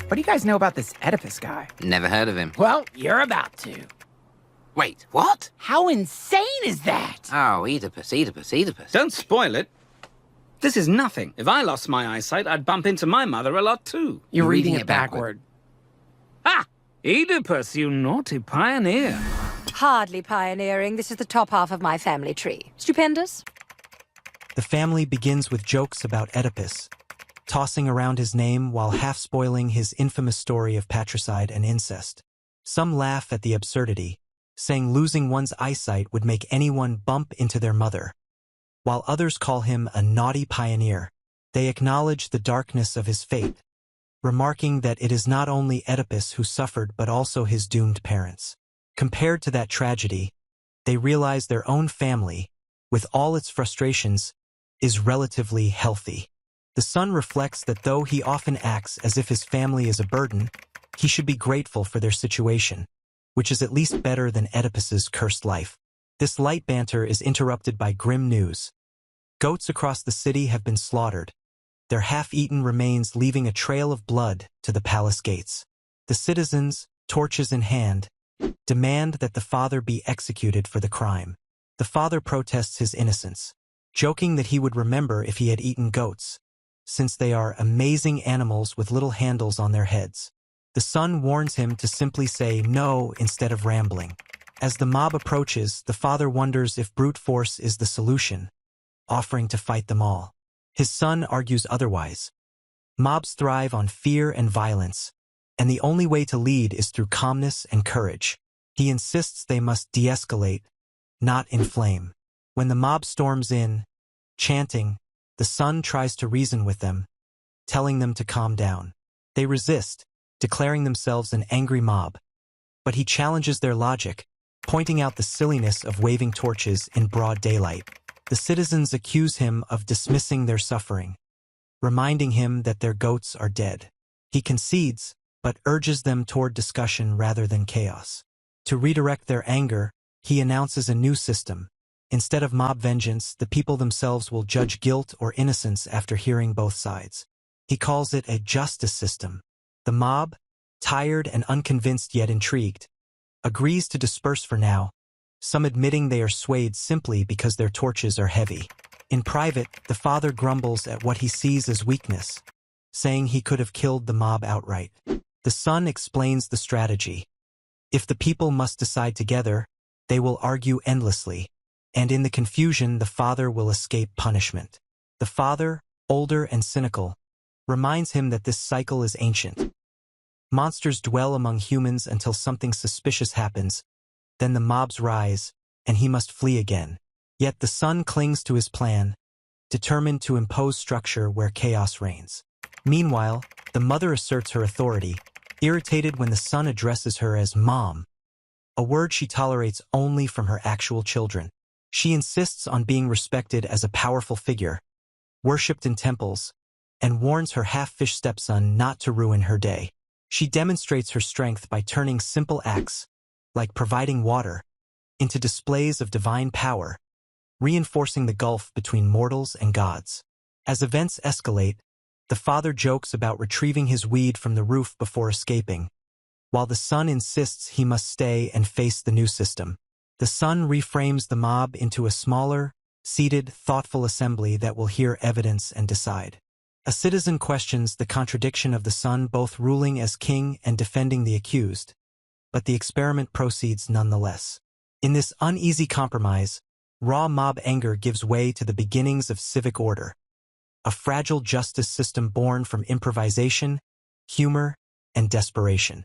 What do you guys know about this Oedipus guy? Never heard of him. Well, you're about to. Wait, what? How insane is that? Oh, Oedipus. Don't spoil it. This is nothing. If I lost my eyesight, I'd bump into my mother a lot too. You're reading it backward. Ah! Oedipus, you naughty pioneer. Hardly pioneering. This is the top half of my family tree. Stupendous. The family begins with jokes about Oedipus, tossing around his name while half-spoiling his infamous story of patricide and incest. Some laugh at the absurdity, saying losing one's eyesight would make anyone bump into their mother. While others call him a naughty pioneer, they acknowledge the darkness of his fate, remarking that it is not only Oedipus who suffered but also his doomed parents. Compared to that tragedy, they realize their own family, with all its frustrations, is relatively healthy. The son reflects that though he often acts as if his family is a burden, he should be grateful for their situation, which is at least better than Oedipus's cursed life. This light banter is interrupted by grim news. Goats across the city have been slaughtered, their half-eaten remains leaving a trail of blood to the palace gates. The citizens, torches in hand, demand that the father be executed for the crime. The father protests his innocence, joking that he would remember if he had eaten goats, since they are amazing animals with little handles on their heads. The son warns him to simply say no instead of rambling. As the mob approaches, the father wonders if brute force is the solution, offering to fight them all. His son argues otherwise. Mobs thrive on fear and violence, and the only way to lead is through calmness and courage. He insists they must de-escalate, not inflame. When the mob storms in, chanting, the son tries to reason with them, telling them to calm down. They resist, declaring themselves an angry mob, but he challenges their logic, pointing out the silliness of waving torches in broad daylight. The citizens accuse him of dismissing their suffering, reminding him that their goats are dead. He concedes, but urges them toward discussion rather than chaos. To redirect their anger, he announces a new system. Instead of mob vengeance, the people themselves will judge guilt or innocence after hearing both sides. He calls it a justice system. The mob, tired and unconvinced yet intrigued, agrees to disperse for now, some admitting they are swayed simply because their torches are heavy. In private, the father grumbles at what he sees as weakness, saying he could have killed the mob outright. The son explains the strategy. If the people must decide together, they will argue endlessly, and in the confusion the father will escape punishment. The father, older and cynical, reminds him that this cycle is ancient. Monsters dwell among humans until something suspicious happens, then the mobs rise, and he must flee again. Yet the son clings to his plan, determined to impose structure where chaos reigns. Meanwhile, the mother asserts her authority, irritated when the son addresses her as mom, a word she tolerates only from her actual children. She insists on being respected as a powerful figure, worshipped in temples, and warns her half-fish stepson not to ruin her day. She demonstrates her strength by turning simple acts, like providing water, into displays of divine power, reinforcing the gulf between mortals and gods. As events escalate, the father jokes about retrieving his weed from the roof before escaping, while the son insists he must stay and face the new system. The son reframes the mob into a smaller, seated, thoughtful assembly that will hear evidence and decide. A citizen questions the contradiction of the son both ruling as king and defending the accused, but the experiment proceeds nonetheless. In this uneasy compromise, raw mob anger gives way to the beginnings of civic order, a fragile justice system born from improvisation, humor, and desperation.